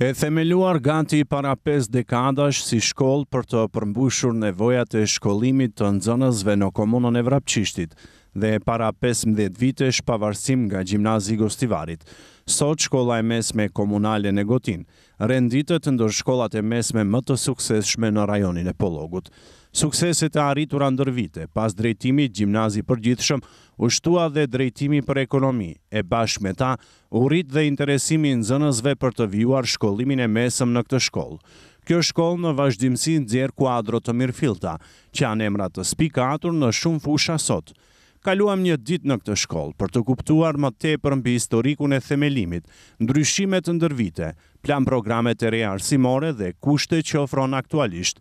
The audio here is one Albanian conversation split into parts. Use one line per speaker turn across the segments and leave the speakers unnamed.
E themeluar gati para 5 dekadash si shkollë për të përmbushur nevojat e shkollimit të nxënësve në komunën e Vrapçishtit dhe para 15 vitesh pavarësim nga Gjimnazi i Gostivarit. Sot shkolla e mesme komunale në Gotin renditet ndër shkollat e mesme më të suksesshme në rajonin e Pollogut. Sukseset e arritura ndër vite, pas drejtimit Gjimnazi i Përgjithshëm, u shtua dhe drejtimi për ekonomi, e bashkë me ta, u rrit dhe interesimi i nxënësve për të vijuar shkollimin e mesëm në këtë shkollë. Kjo shkollë në vazhdimsi nxjerr kuadro të mirëfillta, që janë emra të spikatur në shumë fusha sot. Kaluam një ditë në këtë shkollë për të kuptuar më tepër mbi historikun e themelimit, ndryshimet ndër vite, plan programet e reja arsimore dhe kushtet që ofron aktualisht.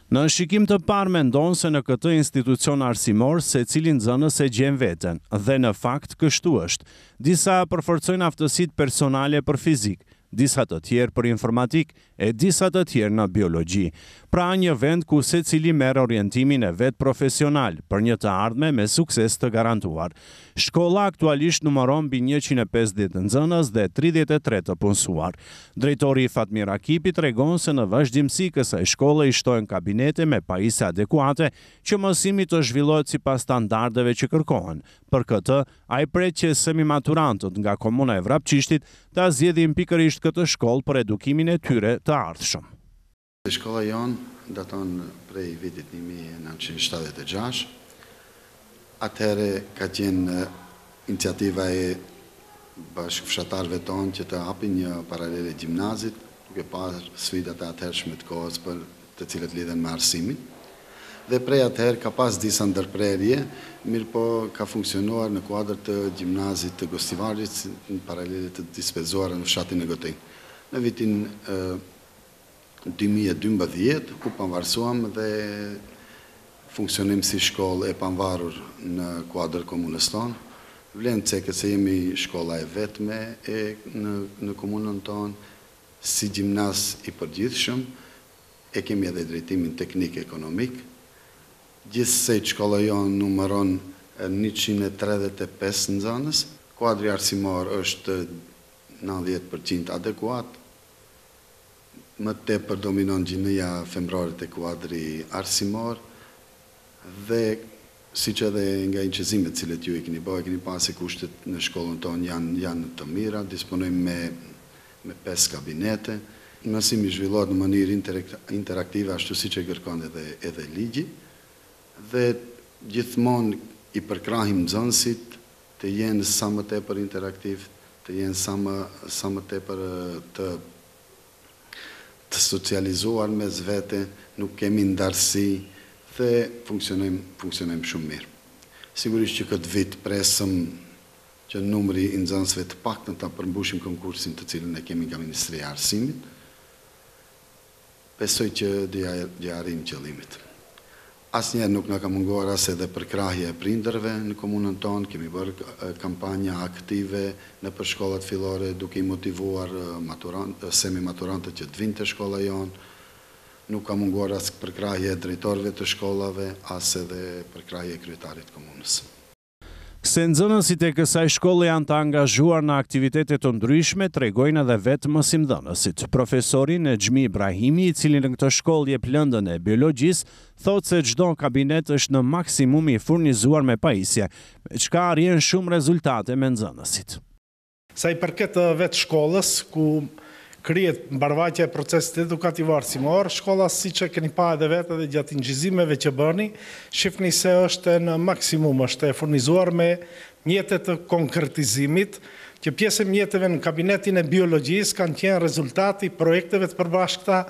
Në shikim të parë mendon se në këtë institucion arsimor secili nxënës e gjen veten, dhe në fakt kështu është. Disa përforcojnë aftësitë personale për fizik, disa të tjerë për informatik e disa të tjerë në biologji. Pra një vend ku secili merr orientimin e vet profesional për një të ardhme me sukses të garantuar. Shkolla aktualisht numëron mbi 150 nxënës dhe 33 të punësuar. Drejtori Fatmir Akipi tregon se në vazhdimsi kësaj shkolle i shtojnë kabinete me pajisje adekuate që mësimi të zhvillohet sipas standardeve që kërkohen. Për këtë, ai pret që semimaturantët nga komuna e Vrapçishtit ta zgjedhin pikërisht këtë shkollë për edukimin e tyre të ardhshëm.
Shkolla jonë daton prej vitit 1976. Atëherë ka qenë iniciativa e bashkëfshatarëve tonë që të hapin një paralele gjimnazit, duke parë sfidat e atëhershme të kohës për të cilët lidhen me arsimin. Dhe prej atëherë ka pas disa ndërprerje, mirë po ka funksionuar në kuadër të gjimnazit të Gostivarit në paralele të dispezuara në fshatin e Gotin. Në vitin 2012 u panvarësuam dhe funksionim si shkollë e panvarur në kuadër komunës tonë. Vlen cekë se jemi shkolla e vetme në komunën tonë, si gjimnaz i përgjithshëm, e kemi edhe drejtimin teknik ekonomik. Gjithsej shkolla jonë numëron 135 nxënës, kuadri arsimor është 90% adekuat, më tepër dominon gjinëja femrore të kuadri arsimor dhe siç edhe nga inqizimet cilët ju i keni bërë, keni pasi kushtet në shkollën tonë janë të mira, disponojmë me 5 kabinete, mësimi zhvillohet në mënyrë interaktive ashtu siç e kërkon edhe ligji dhe gjithmonë i përkrahim nxënësit të jenë sa më tepër interaktiv, të jenë sa më tepër të socializuar mes vete, nuk kemi ndarësi dhe funksionojmë shumë mirë. Sigurisht që këtë vit presëm që numri i nxënësve të paktën ta përmbushim konkursin të cilën e kemi nga Ministria e Arsimit. Besoj që do arrijmë qëllimit. Asnjëherë nuk na ka munguar as edhe përkrahja e prindërve në komunën tonë, kemi bërë kampanja aktive në për shkollat fillore duke i motivuar semi-maturantët që të vinë të shkolla jonë. Nuk ka munguar as përkrahje e drejtorëve të shkollave, as edhe përkrahje e kryetarit komunës.
Se nxënësit e kësaj shkolle janë të angazhuar në aktivitete të ndryshme, tregojnë edhe vetë mësimdhënësit. Profesori Nexhmi Ibrahimi, i cili në këtë shkollë jep lëndën e biologjisë, thotë se çdo kabinet është në maksimum i furnizuar me pajisje, me çka arrin shumë rezultate me nxënësit.
Sa i përket vetë shkollës, ku krijet mbarvajtja e procesit edukativ arsimor, shkolla siç e keni pa edhe vetë dhe gjatë ingjizimeve që bëni, shifni se është në maksimum, është e furnizuar me mjete të konkretizimit, që pjesë e mjeteve në kabinetin e biologjisë kanë qenë rezultati projekteve të përbashkëta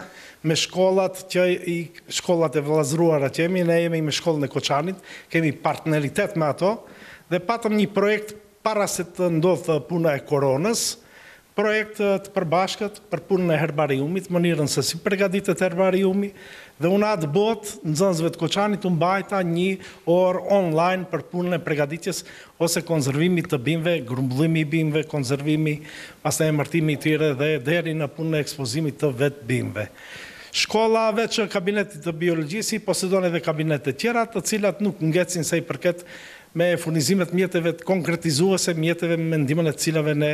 me shkollat e vëllazëruara që jemi me shkollën e Koçanit, kemi partneritet me ato dhe patëm një projekt para se të ndodhë puna e koronës, projekt të përbashkët për punën e herbariumit, mënyrën se si përgatitet herbariumi, dhe unë atë botë nxënësve të Koçanit u mbajta një orë online për punën e përgatitjes ose konservimit të bimëve, grumbullimi i bimëve, konservimi, pastaj emërtimi i tyre dhe deri në punën e ekspozimit të vetë bimëve. Shkolla veç kabinetit të biologjisë posedon edhe kabinete tjera, të cilat nuk ngecin sa i përket me furnizimet mjeteve të konkretizuese, mjeteve me ndihmën e cilave ne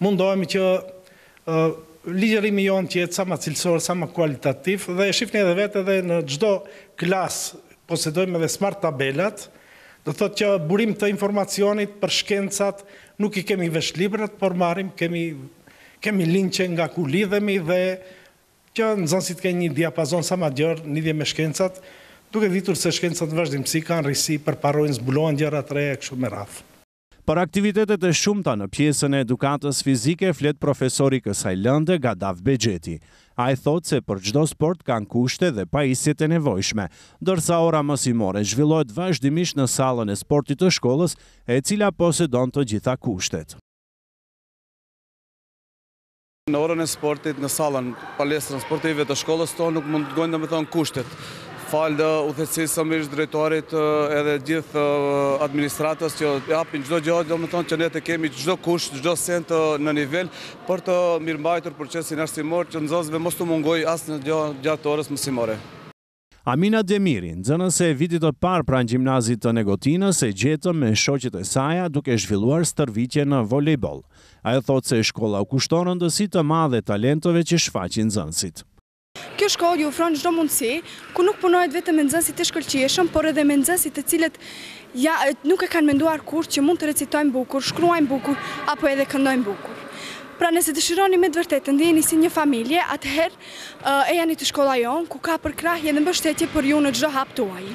mundohemi që ligjerimi jonë që jetë sa më cilësor, sa më kualitativ, dhe shifni edhe vetë edhe në çdo klasë posedojmë edhe smart tabelat, do thotë që burim të informacionit për shkencat nuk i kemi vesh librat, por marrim, kemi linqe nga ku lidhemi dhe që nxënësit kanë një diapazon sa më gjerë lidhje me shkencat, duke ditur se shkencat vazhdimsi kanë rrisi, përparojnë, zbulohen gjëra të reja kështu me radhë.
Për aktivitetet e shumta në pjesën e edukatës fizike flet profesori kësaj lënde Gadav Bexheti. Ai thotë se për çdo sport kanë kushte dhe pajisjet e nevojshme, ndërsa ora mësimore zhvillohet vazhdimisht në sallën e sportit të shkollës, e cila posedon të gjitha kushtet.
Në orën e sportit, në sallën palestrën sportive të shkollës tonë nuk mund të gojnë domethënë kushtet. Falë udhëheqësisë së mirë drejtorit edhe gjithë administratës që japin çdo gjë, domethënë që ne të kemi çdo kusht, çdo sent në nivel për të mirëmbajtur procesin arsimor që nxënësve mos të mungojë asnjë gjë gjatë orës mësimore.
Amina Demiri, nxënëse e vitit të parë pranë gjimnazit të Negotinës, e gjetëm me shoqet e saj duke zhvilluar stërviqje në volejboll. Ajo thotë se shkolla u kushton rëndësi të madhe talenteve që shfaqin nxënësit.
Kjo shkollë ju ofron çdo mundësi, ku nuk punohet vetëm me nxënësit e shkëlqyeshëm, por edhe me nxënësit të cilët nuk e kanë menduar kurrë që mund të recitojnë bukur, shkruajnë bukur apo edhe këndojnë bukur. Pra nëse dëshironi me të vërtetë të ndiheni si një familje, atëherë e jani të shkolla jonë, ku ka përkrahje dhe mbështetje për ju në çdo hap tuaj.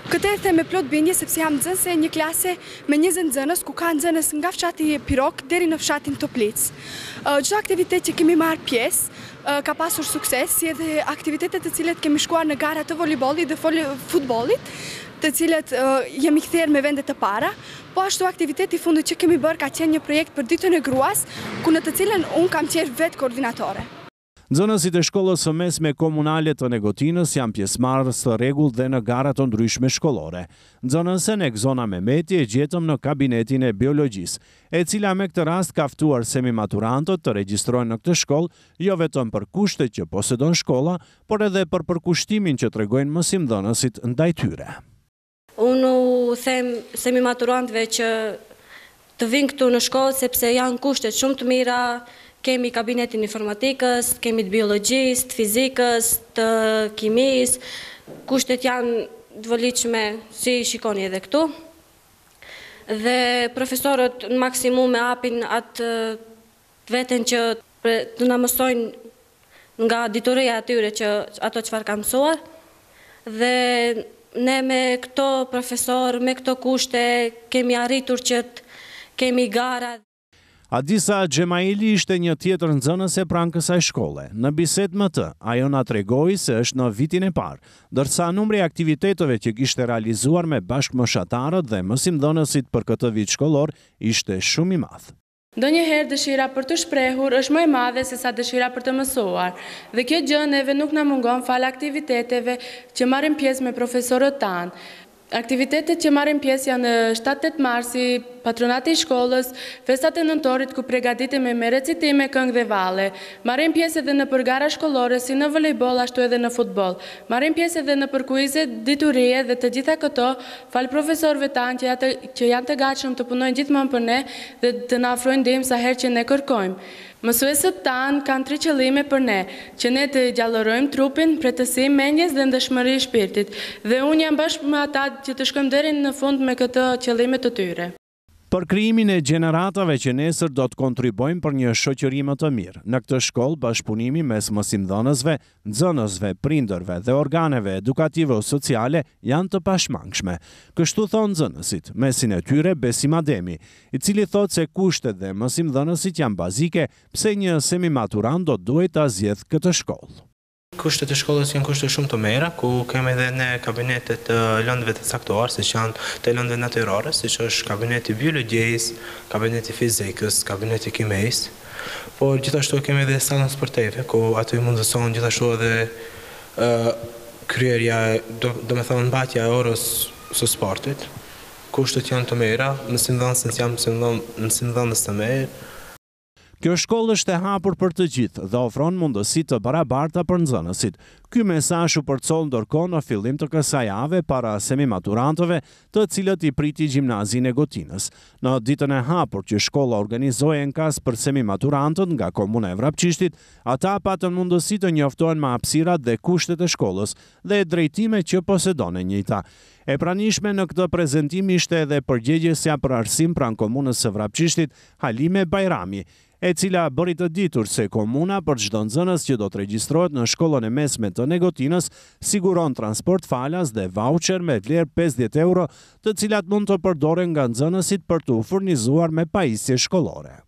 Këtë e them me plot bindje sepse jam nxënëse e një klase me 20 nxënës, ku ka nxënës nga fshati Pirok deri në fshatin Toplic. Çdo aktivitet që kemi marrë pjesë ka pasur sukses, si edhe aktivitetet të cilet kemi shkuar në gara të voleybollit dhe futbollit, të cilet jemi kthyer me vende të para, po ashtu aktiviteti i fundit që kemi bërë ka qenë një projekt për ditën e gruas, ku në të cilën unë kam qenë vetë koordinatore.
Nxënësit e shkollës së mesme komunale të Negotinës janë pjesëmarrës të rregullt dhe në gara të ndryshme shkollore. Nxënësen Egzona Mehmeti e gjetëm në kabinetin e biologjisë, e cila me këtë rast ka ftuar semimaturantët të regjistrojnë në këtë shkollë, jo vetëm për kushtet që posedon shkolla, por edhe për përkushtimin që tregojnë mësimdhënësit ndaj tyre.
Unë u them semimaturantëve që të vinë këtu në shkollë sepse janë kushtet shumë të mira. Kemi kabinetin informatikës, kemi të biologjisë, të fizikës, të kimisë, kushtet janë të vëllitshme si shikoni edhe këtu. Dhe profesorët në maksimum e hapin atë veten që të na mësojnë nga ditoria atyre që ato çfarë kanë mësuar. Dhe ne me këto profesor, me këto kushte kemi arritur që kemi gara.
Adisa Xhemaili ishte një tjetër nxënëse pranë kësaj shkolle. Në bisedë me të, ajo na tregoi se është në vitin e parë, ndërsa numri i aktiviteteve që kishte realizuar me bashkëmoshatarët dhe mësimdhënësit për këtë vit shkollor ishte shumë i madh.
Ndonjëherë dëshira për të shprehur është më e madhe se sa dëshira për të mësuar, dhe kjo gjë neve nuk na mungon fal aktiviteteve që marrim pjesë me profesorët tanë. Aktivitetet që marrin pjesë janë 7-8 marsi, patronati i shkollës, festat e nëntorit ku përgatitemi me recitime, këngë dhe valle. Marrim pjesë edhe në gara shkollore si në volejboll ashtu edhe në futboll. Marrim pjesë edhe në kuize, diturie dhe të gjitha këto fal profesorëve tanë që janë të gatshëm të punojnë gjithmonë për ne dhe të na ofrojnë ndihmë sa herë që ne kërkojmë. Mësuesët tanë kanë 3 qëllime për ne, që ne të gjallërojmë trupin, pretësi, mendjes dhe ndëshmëri i shpirtit. Dhe unë jam bashkë me ata që të shkojmë deri në fund me këtë qëllime të tyre.
Për krijimin e gjeneratave që nesër do të kontribojnë për një shoqëri më të mirë. Në këtë shkollë bashkëpunimi mes mësimdhënësve, nxënësve, prindërve dhe organeve edukative o sociale janë të pashmangshme. Kështu thonë nxënësit, mesin e tyre Besim Ademi, i cili thotë se kushtet dhe mësimdhënësit janë bazike pse një semimaturant do duhet ta zgjedhë këtë shkollë.
Kushtet e shkollës janë kushte shumë të mira, ku kemi edhe ne kabinetet të lëndëve të caktuar, siç janë të lëndëve natyrore, siç është kabineti biologjisë, kabineti fizikës, kabineti kimisë. Por gjithashtu kemi edhe sallën sportive, ku aty mundëson gjithashtu edhe kryerja, domethënë mbajtja e orës së sportit. Kushtet janë të mira, mësimdhënësit janë mësimdhënës të mirë.
Kjo shkollë është e hapur për të gjithë dhe ofron mundësi të barabarta për nxënësit. Ky mesazh u përcoll ndërkohë në fillim të kësaj jave para semimaturantëve, të cilët i priti gjimnazin e Gotinës. Në ditën e hapur që shkolla organizoi enkas për semimaturantët nga komuna e Vrapçishtit, ata patën mundësi të njoftohen me hapësirat dhe kushtet e shkollës dhe drejtime që posedonin njëjta. E pranishme në këtë prezantim ishte edhe përgjegjësja për arsim pranë komunës së Vrapçishtit, Halime Bajrami, e cila bëri të ditur se komuna për çdo nxënës që do të regjistrohet në shkollën e mesme të Negotinës siguron transport falas dhe voucher me vlerë 50 euro, të cilat mund të përdoren nga nxënësit për të u furnizuar me pajisje shkollore.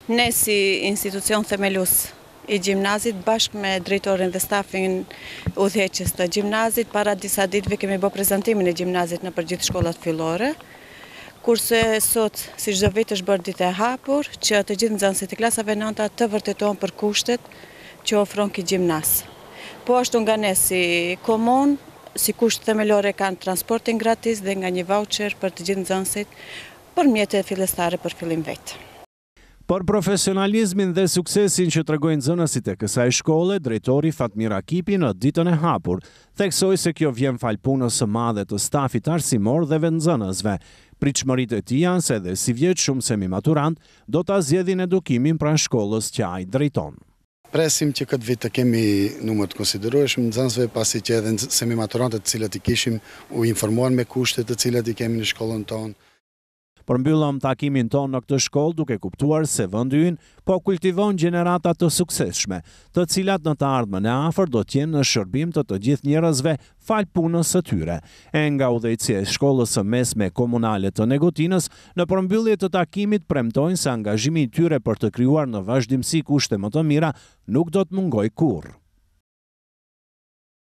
Ne si institucion themelus i gjimnazit bashkë me drejtorin dhe stafin udhëheqës të gjimnazit, para disa ditëve kemi bërë prezantimin e gjimnazit në përgjithë shkollat fillore, kurse sot, si çdo vit, është bërë ditë e hapur, që të gjithë nxënësit e klasave nënta të vërtetojnë për kushtet që ofron ky gjimnaz. Po ashtu nga ne si komunë, si kusht themelore kanë transportin gratis dhe nga një voucher për të gjithë nxënësit për mjete fillestare për fillim vetë.
Për profesionalizmin dhe suksesin që tregojnë nxënësit e kësaj shkolle, drejtori Fatmir Akipi në ditën e hapur theksoi se kjo vjen fal punës së madhe të stafit arsimor dhe nxënësve. Pritshmëritë e tij janë se edhe si vjet shumë semimaturant do ta zgjedhin edukimin pranë shkollës që ai drejton.
Presim që këtë vit të kemi numër të konsiderueshëm nxënësve, pasi që edhe semimaturantët të cilët i kishim u informuan me kushtet të cilat i kemi në shkollën tonë.
Përmbyllëm takimin tonë në këtë shkollë duke kuptuar se vendi ynë po kultivon gjenerata të suksesshme, të cilat në të ardhmen e afër do të jenë në shërbim të gjithë njerëzve fal punës së tyre. E nga udhëheqësia e shkollës së mesme komunale të Negotinës, në përmbyllje të takimit premtojnë se angazhimi i tyre për të krijuar në vazhdimsi kushte më të mira nuk do të mungojë kurrë.